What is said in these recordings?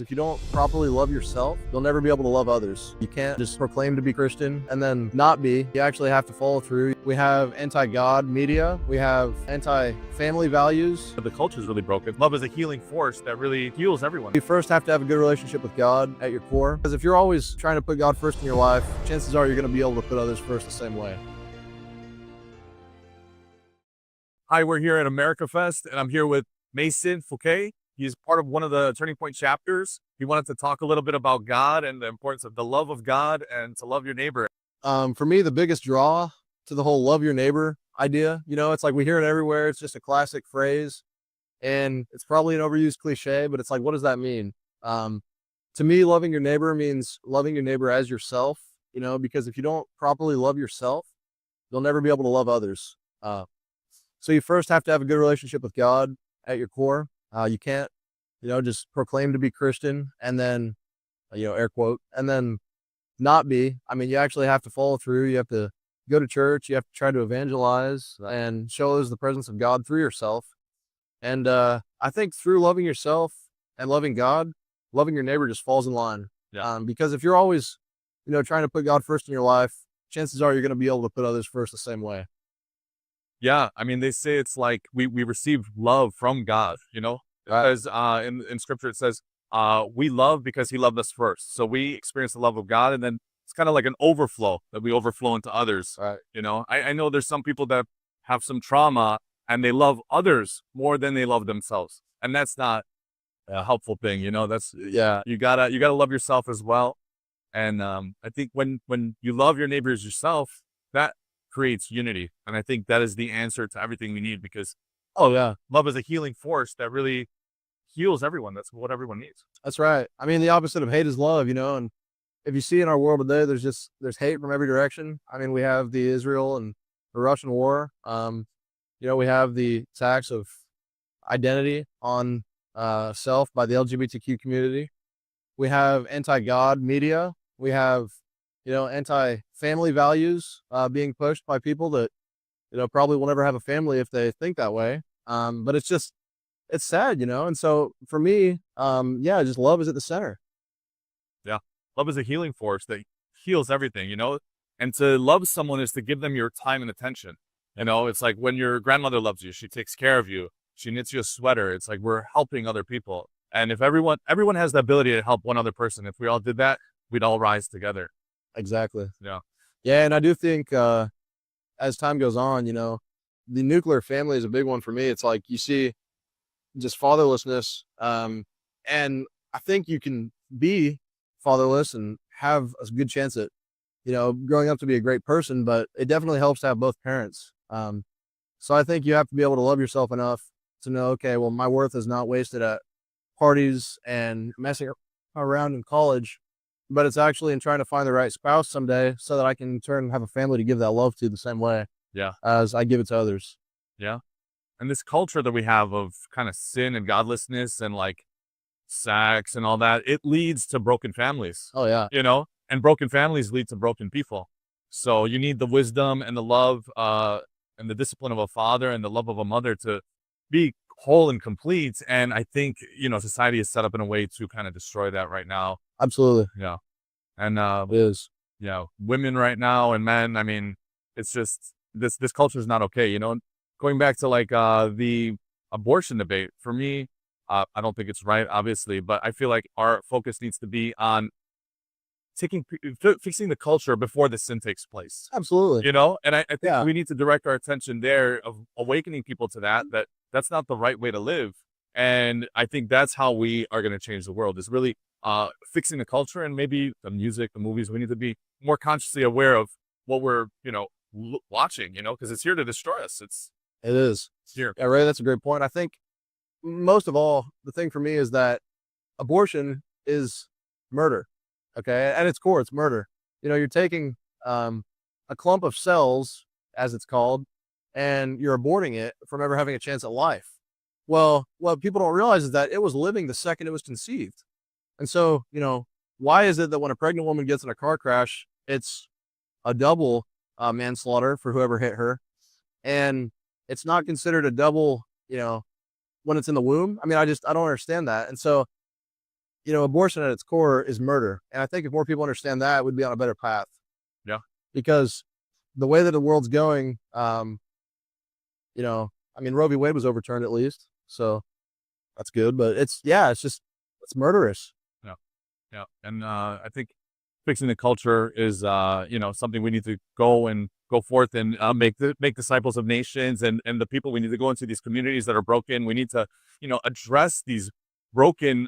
If you don't properly love yourself, you'll never be able to love others. You can't just proclaim to be Christian and then not be. You actually have to follow through. We have anti-God media. We have anti-family values. But the culture is really broken. Love is a healing force that really heals everyone. You first have to have a good relationship with God at your core. Because if you're always trying to put God first in your life, chances are you're going to be able to put others first the same way. Hi, we're here at America Fest, and I'm here with Mason Fouquet. He's part of one of the Turning Point chapters. He wanted to talk a little bit about God and the importance of the love of God and to love your neighbor. For me, the biggest draw to the whole love your neighbor idea, it's like we hear it everywhere. It's just a classic phrase, and it's probably an overused cliche, but it's like, what does that mean? To me, loving your neighbor means loving your neighbor as yourself, because if you don't properly love yourself, you'll never be able to love others. So you first have to have a good relationship with God at your core. You can't, just proclaim to be Christian and then, air quote, and then not be. I mean, you actually have to follow through. You have to go to church. You have to try to evangelize and show others the presence of God through yourself. And I think through loving yourself and loving God, loving your neighbor just falls in line. Yeah. Because if you're always, trying to put God first in your life, chances are you're going to be able to put others first the same way. Yeah, I mean, they say it's like we receive love from God, because in scripture it says, we love because he loved us first. So we experience the love of God, and then it's kind of like an overflow that we overflow into others. Right. I know there's some people that have some trauma and they love others more than they love themselves. And that's not a helpful thing, you gotta love yourself as well. And I think when you love your neighbors yourself, that creates unity. And I think that is the answer to everything we need, because love is a healing force that really heals everyone. That's what everyone needs. That's right. I mean, the opposite of hate is love, and if you see in our world today, there's hate from every direction. I mean, we have the Israel and the Russian war. We have the attacks of identity on self by the LGBTQ community. We have anti-God media. We have anti-family values being pushed by people that, probably will never have a family if they think that way. But it's sad, And so for me, just love is at the center. Yeah. Love is a healing force that heals everything, and to love someone is to give them your time and attention. It's like when your grandmother loves you, she takes care of you. She knits you a sweater. It's like we're helping other people. And if everyone has the ability to help one other person, if we all did that, we'd all rise together. Exactly. Yeah. Yeah. And I do think, as time goes on, the nuclear family is a big one for me. It's like you see just fatherlessness. And I think you can be fatherless and have a good chance at, growing up to be a great person, but it definitely helps to have both parents. So I think you have to be able to love yourself enough to know, okay, well, my worth is not wasted at parties and messing around in college, but it's actually in trying to find the right spouse someday so that I can in turn have a family to give that love to the same way as I give it to others. Yeah. And this culture that we have of kind of sin and godlessness and like sex and all that, it leads to broken families. Oh yeah. And broken families lead to broken people. So you need the wisdom and the love and the discipline of a father and the love of a mother to be whole and complete. And I think, society is set up in a way to kind of destroy that right now. Absolutely. Yeah. And it is. Women right now and men, I mean, it's just this culture is not okay. Going back to like the abortion debate, for me, I don't think it's right, obviously, but I feel like our focus needs to be on fixing the culture before the sin takes place. Absolutely. And I think we need to direct our attention there of awakening people to that's not the right way to live. And I think that's how we are going to change the world, is really fixing the culture, and maybe the music, the movies. We need to be more consciously aware of what we're, watching, because it's here to destroy us. It is. It's here. Yeah, Ray, that's a great point. I think most of all, the thing for me is that abortion is murder. Okay. At its core, it's murder. You're taking a clump of cells, as it's called, and you're aborting it from ever having a chance at life. Well, what people don't realize is that it was living the second it was conceived. And so, why is it that when a pregnant woman gets in a car crash, it's a double manslaughter for whoever hit her, and it's not considered a double, when it's in the womb? I mean, I don't understand that. And so abortion at its core is murder. And I think if more people understand that, we'd be on a better path. Yeah. Because the way that the world's going, Roe v. Wade was overturned at least. So that's good. But it's murderous. Yeah. Yeah. And I think fixing the culture is, something we need to go forth and make disciples of nations, and the people. We need to go into these communities that are broken. We need to, address these broken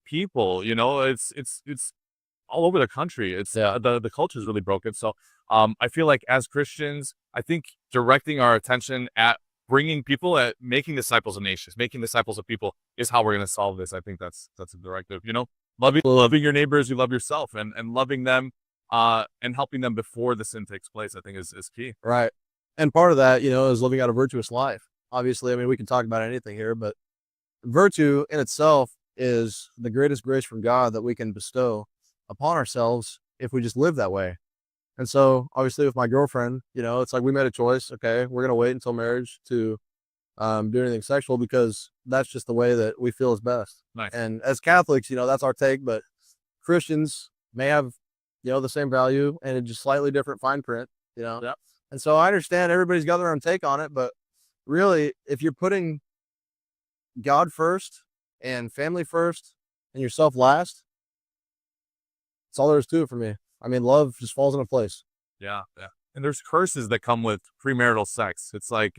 people. It's all over the country. It's the culture is really broken. So I feel like as Christians, I think directing our attention at bringing people, at making disciples of nations, making disciples of people is how we're going to solve this. I think that's a directive. Loving your neighbor as you love yourself, and loving them and helping them before the sin takes place, I think is key. Right. And part of that, is living out a virtuous life. Obviously, we can talk about anything here, but virtue in itself is the greatest grace from God that we can bestow upon ourselves if we just live that way. And so obviously with my girlfriend, it's like we made a choice. Okay, we're going to wait until marriage to do anything sexual, because that's just the way that we feel is best. Nice. And as Catholics, that's our take, but Christians may have, the same value and it's just slightly different fine print, Yep. And so I understand everybody's got their own take on it, but really, if you're putting God first and family first and yourself last, that's all there is to it for me. Love just falls into place. Yeah. Yeah. And there's curses that come with premarital sex. It's like,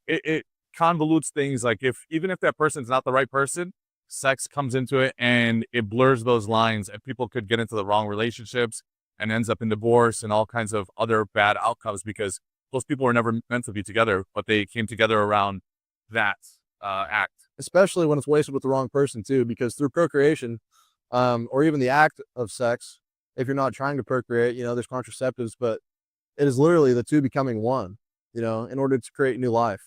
it convolutes things. Like even if that person's not the right person, sex comes into it and it blurs those lines, and people could get into the wrong relationships and ends up in divorce and all kinds of other bad outcomes, because those people were never meant to be together, but they came together around that act. Especially when it's wasted with the wrong person too, because through procreation, or even the act of sex, if you're not trying to procreate, there's contraceptives, but it is literally the two becoming one, in order to create new life.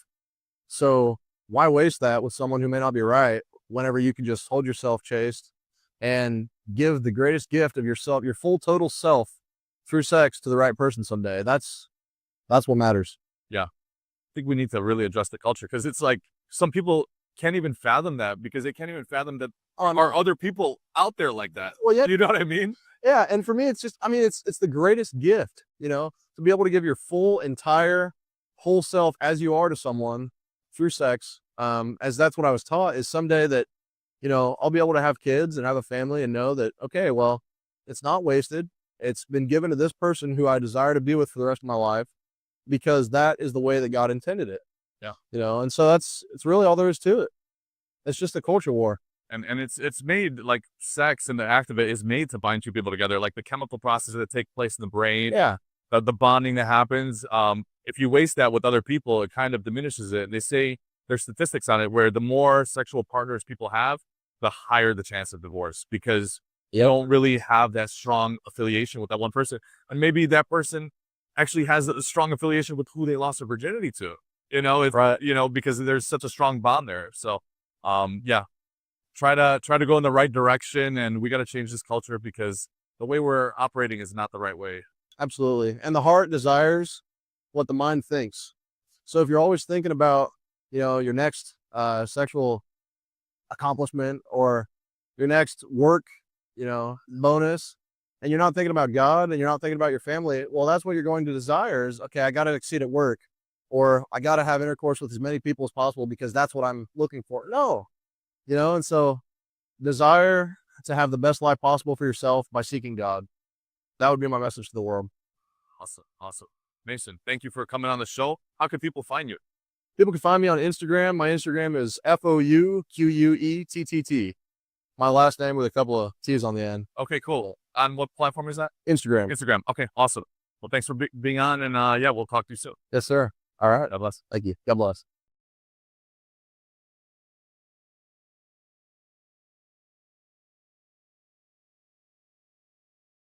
So why waste that with someone who may not be right, whenever you can just hold yourself chaste and give the greatest gift of yourself, your full total self, through sex to the right person someday. That's what matters. Yeah. I think we need to really address the culture, because it's like some people can't even fathom that, because they can't even fathom that are other people out there like that. Well, yeah. You know what I mean? Yeah. And for me, it's just, it's the greatest gift, to be able to give your full, entire, whole self as you are to someone through sex. As that's what I was taught, is someday that, I'll be able to have kids and have a family and know that, okay, well, it's not wasted. It's been given to this person who I desire to be with for the rest of my life, because that is the way that God intended it. Yeah. And so it's really all there is to it. It's just a culture war. And it's made, like, sex and the act of it is made to bind two people together, like the chemical processes that take place in the brain. Yeah. The bonding that happens. If you waste that with other people, it kind of diminishes it. And they say there's statistics on it where the more sexual partners people have, the higher the chance of divorce, because you don't really have that strong affiliation with that one person. And maybe that person actually has a strong affiliation with who they lost their virginity to, Right. Because there's such a strong bond there. So, try to go in the right direction, and we got to change this culture, because the way we're operating is not the right way. Absolutely. And the heart desires what the mind thinks. So if you're always thinking about, your next sexual accomplishment, or your next work, bonus, and you're not thinking about God, and you're not thinking about your family, well, that's what you're going to desire is, okay, I got to exceed at work, or I got to have intercourse with as many people as possible, because that's what I'm looking for. No, and so desire to have the best life possible for yourself by seeking God. That would be my message to the world. Awesome. Mason, thank you for coming on the show. How can people find you? People can find me on Instagram. My Instagram is FOUQUETTT. My last name with a couple of T's on the end. Okay, cool. On what platform is that? Instagram. Okay, awesome. Well, thanks for being on, and we'll talk to you soon. Yes, sir. All right. God bless. Thank you. God bless.